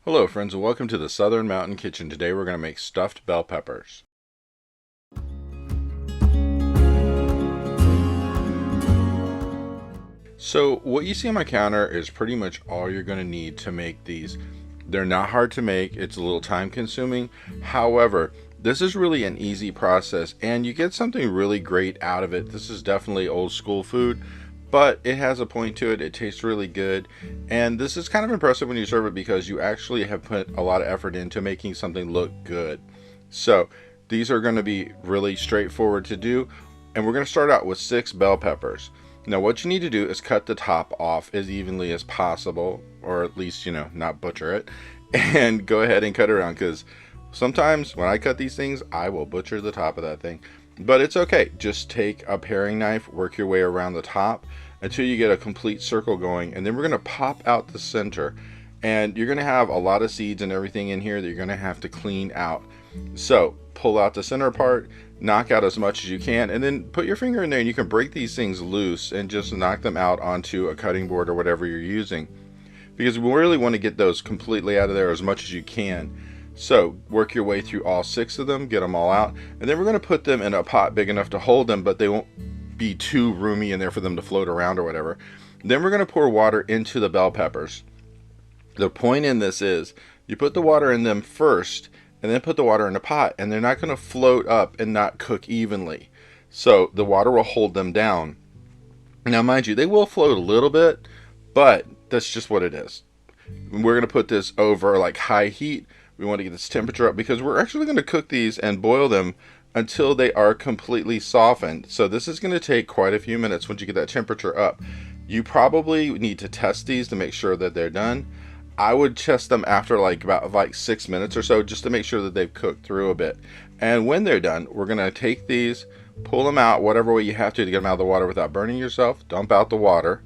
Hello friends and welcome to the Southern Mountain Kitchen. Today we're going to make stuffed bell peppers. So what you see on my counter is pretty much all you're going to need to make these. They're not hard to make, it's a little time consuming. However, this is really an easy process and you get something really great out of it. This is definitely old school food, but it has a point to it. It tastes really good, and this is kind of impressive when you serve it because you actually have put a lot of effort into making something look good. So these are going to be really straightforward to do, and we're going to start out with 6 bell peppers. Now what you need to do is cut the top off as evenly as possible, or at least, not butcher it, and go ahead and cut it around, because sometimes when I cut these things I will butcher the top of that thing. But it's okay, just take a paring knife, work your way around the top until you get a complete circle going, and then we're going to pop out the center, and you're going to have a lot of seeds and everything in here that you're going to have to clean out. So pull out the center part, knock out as much as you can, and then put your finger in there and you can break these things loose and just knock them out onto a cutting board or whatever you're using, because we really want to get those completely out of there as much as you can. So work your way through all 6 of them, get them all out, and then we're going to put them in a pot big enough to hold them, but they won't be too roomy in there for them to float around or whatever. Then we're going to pour water into the bell peppers. The point in this is you put the water in them first and then put the water in the pot, and they're not going to float up and not cook evenly. So the water will hold them down. Now mind you, they will float a little bit, but that's just what it is. We're going to put this over like high heat. We want to get this temperature up because we're actually going to cook these and boil them until they are completely softened. So this is going to take quite a few minutes once you get that temperature up. You probably need to test these to make sure that they're done. I would test them after about 6 minutes or so, just to make sure that they've cooked through a bit. And when they're done, we're going to take these, pull them out whatever way you have to get them out of the water without burning yourself, dump out the water,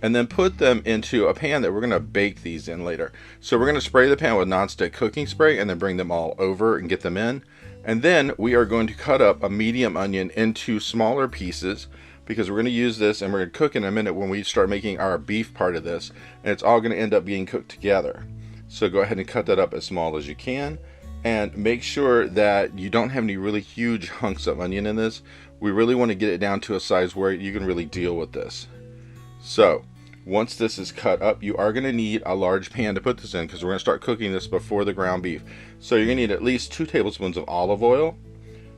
and then put them into a pan that we're going to bake these in later. So we're going to spray the pan with nonstick cooking spray and then bring them all over and get them in. And then we are going to cut up a medium onion into smaller pieces, because we're going to use this and we're going to cook in a minute when we start making our beef part of this, and it's all going to end up being cooked together. So go ahead and cut that up as small as you can, and make sure that you don't have any really huge hunks of onion in this. We really want to get it down to a size where you can really deal with this. So once this is cut up, you are going to need a large pan to put this in, because we're going to start cooking this before the ground beef. So you're going to need at least 2 tablespoons of olive oil.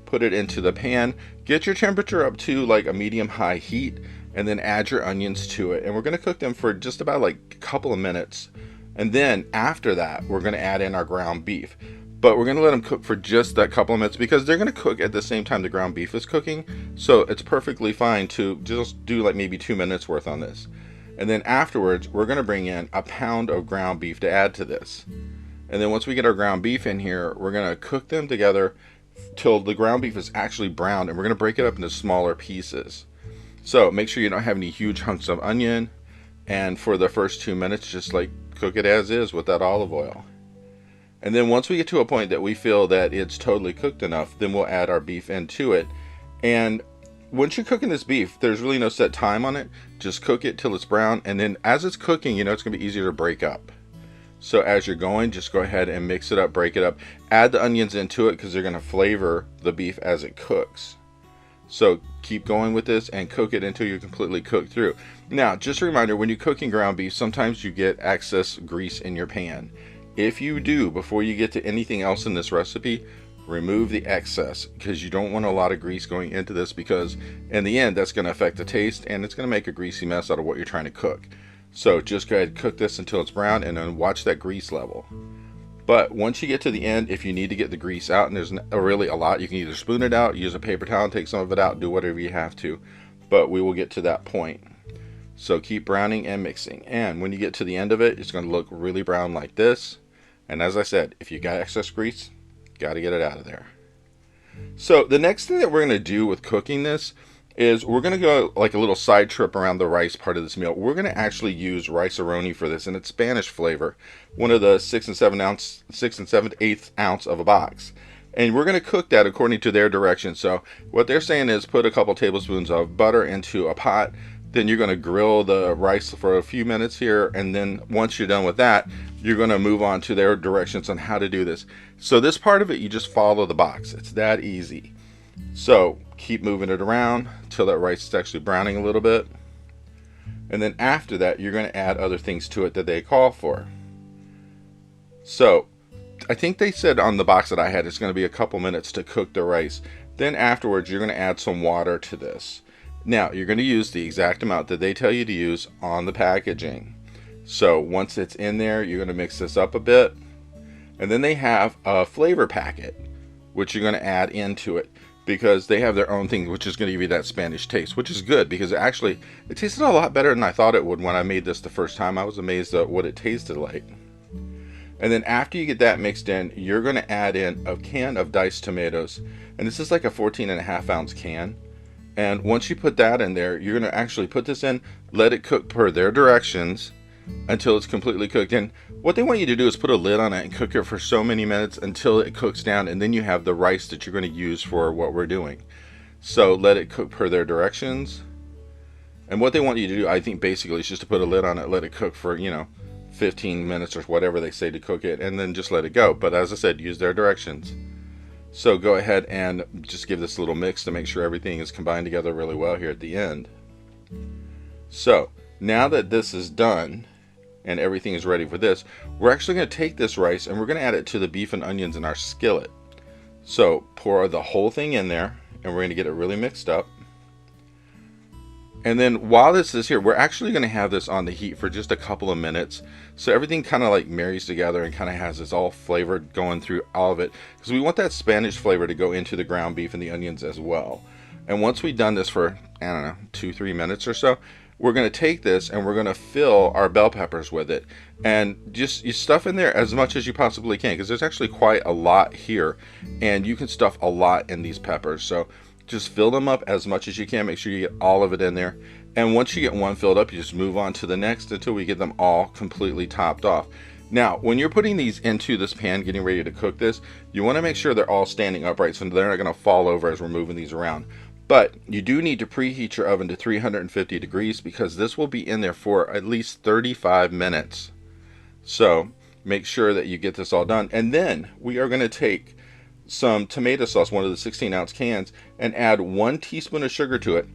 Put it into the pan, get your temperature up to like a medium high heat, and then add your onions to it, and we're going to cook them for just about like a couple of minutes. And then after that we're going to add in our ground beef, but we're going to let them cook for just that couple of minutes because they're going to cook at the same time the ground beef is cooking. So it's perfectly fine to just do like maybe 2 minutes worth on this. And then afterwards we're going to bring in a pound of ground beef to add to this. And then once we get our ground beef in here, we're going to cook them together till the ground beef is actually browned, and we're going to break it up into smaller pieces. So make sure you don't have any huge hunks of onion, and for the first 2 minutes just like cook it as is with that olive oil. And then once we get to a point that we feel that it's totally cooked enough, then we'll add our beef into it. And once you're cooking this beef, there's really no set time on it. Just cook it till it's brown, and then as it's cooking, it's going to be easier to break up. So as you're going, just go ahead and mix it up, break it up, add the onions into it because they're going to flavor the beef as it cooks. So keep going with this and cook it until you're completely cooked through. Now, just a reminder, when you're cooking ground beef, sometimes you get excess grease in your pan. If you do, before you get to anything else in this recipe, remove the excess, because you don't want a lot of grease going into this, because in the end that's going to affect the taste and it's going to make a greasy mess out of what you're trying to cook. So just go ahead and cook this until it's brown, and then watch that grease level. But once you get to the end, if you need to get the grease out, and there's really a lot, you can either spoon it out, use a paper towel and take some of it out, do whatever you have to. But we will get to that point. So keep browning and mixing, and when you get to the end of it, it's going to look really brown like this. And as I said, if you got excess grease, got to get it out of there. So the next thing that we're going to do with cooking this is we're going to go like a little side trip around the rice part of this meal. We're going to actually use rice-a-roni for this, and it's Spanish flavor, one of the 6 7/8 ounce of a box. And we're going to cook that according to their direction. So what they're saying is put a couple tablespoons of butter into a pot, Then you're going to grill the rice for a few minutes here, and then once you're done with that, you're going to move on to their directions on how to do this. So this part of it, you just follow the box. It's that easy. So keep moving it around till that rice is actually browning a little bit. And then after that, you're going to add other things to it that they call for. So I think they said on the box that I had, it's going to be a couple minutes to cook the rice. Then afterwards, you're going to add some water to this. Now, you're going to use the exact amount that they tell you to use on the packaging. So once it's in there, you're going to mix this up a bit. And then they have a flavor packet, which you're going to add into it, because they have their own thing, which is going to give you that Spanish taste, which is good, because it tasted a lot better than I thought it would when I made this the first time. I was amazed at what it tasted like. And then after you get that mixed in, you're going to add in a can of diced tomatoes. And this is like a 14.5-ounce can. And once you put that in there, you're going to actually put this in, let it cook per their directions until it's completely cooked. And what they want you to do is put a lid on it and cook it for so many minutes until it cooks down. And then you have the rice that you're going to use for what we're doing. So let it cook per their directions. And what they want you to do, I think basically, is just to put a lid on it, let it cook for, 15 minutes or whatever they say to cook it, and then just let it go. But as I said, use their directions. So go ahead and just give this a little mix to make sure everything is combined together really well here at the end. So now that this is done and everything is ready for this, we're actually going to take this rice and we're going to add it to the beef and onions in our skillet. So pour the whole thing in there and we're going to get it really mixed up. And then while this is here, we're actually going to have this on the heat for just a couple of minutes. So everything kind of like marries together and kind of has this all flavor going through all of it. Because we want that Spanish flavor to go into the ground beef and the onions as well. And once we've done this for, 2-3 minutes or so, we're going to take this and we're going to fill our bell peppers with it. And just you stuff in there as much as you possibly can, because there's actually quite a lot here. And you can stuff a lot in these peppers. So just fill them up as much as you can. Make sure you get all of it in there. And once you get one filled up, you just move on to the next until we get them all completely topped off. Now, when you're putting these into this pan, getting ready to cook this, you want to make sure they're all standing upright so they're not going to fall over as we're moving these around. But you do need to preheat your oven to 350 degrees because this will be in there for at least 35 minutes. So make sure that you get this all done. And then we are going to take some tomato sauce, one of the 16-ounce cans, and add 1 teaspoon of sugar to it.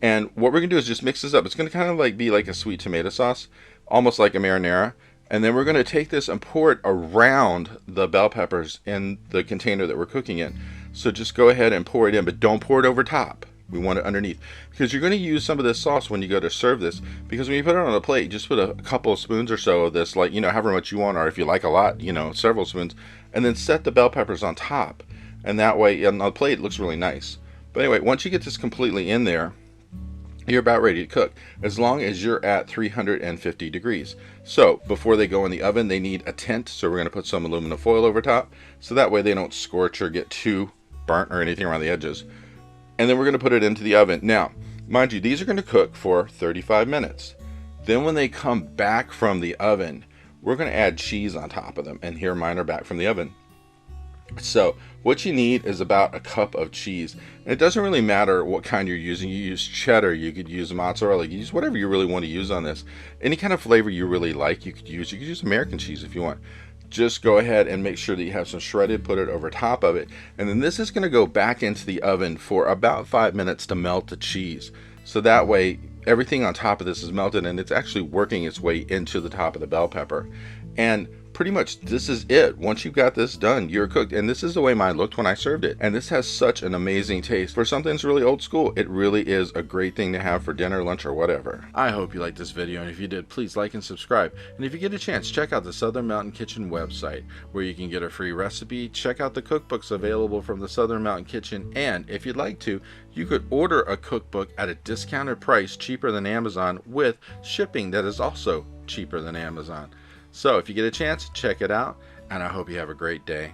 And what we're going to do is just mix this up. It's going to kind of be like a sweet tomato sauce, almost like a marinara. And then we're going to take this and pour it around the bell peppers in the container that we're cooking in. So just go ahead and pour it in, but don't pour it over top. We want it underneath, because you're going to use some of this sauce when you go to serve this, because when you put it on a plate, just put a couple of spoons or so of this, however much you want, or if you like a lot, several spoons, and then set the bell peppers on top. And that way on the plate it looks really nice. But anyway, once you get this completely in there, you're about ready to cook, as long as you're at 350 degrees. So before they go in the oven, they need a tent. So we're going to put some aluminum foil over top, so that way they don't scorch or get too burnt or anything around the edges. And then we're going to put it into the oven. Now, mind you, these are going to cook for 35 minutes. Then when they come back from the oven, we're going to add cheese on top of them. And here mine are back from the oven. So what you need is about a cup of cheese. And it doesn't really matter what kind you're using. You use cheddar, you could use mozzarella, you use whatever you really want to use on this. Any kind of flavor you really like, you could use. You could use American cheese if you want. Just go ahead and make sure that you have some shredded, put it over top of it. And then this is going to go back into the oven for about 5 minutes to melt the cheese. So that way everything on top of this is melted and it's actually working its way into the top of the bell pepper. And pretty much this is it. Once you've got this done, you're cooked. And this is the way mine looked when I served it. And this has such an amazing taste. For something that's really old school, it really is a great thing to have for dinner, lunch, or whatever. I hope you liked this video, and if you did, please like and subscribe. And if you get a chance, check out the Southern Mountain Kitchen website, where you can get a free recipe, check out the cookbooks available from the Southern Mountain Kitchen, and if you'd like to, you could order a cookbook at a discounted price, cheaper than Amazon, with shipping that is also cheaper than Amazon. So if you get a chance, check it out, and I hope you have a great day.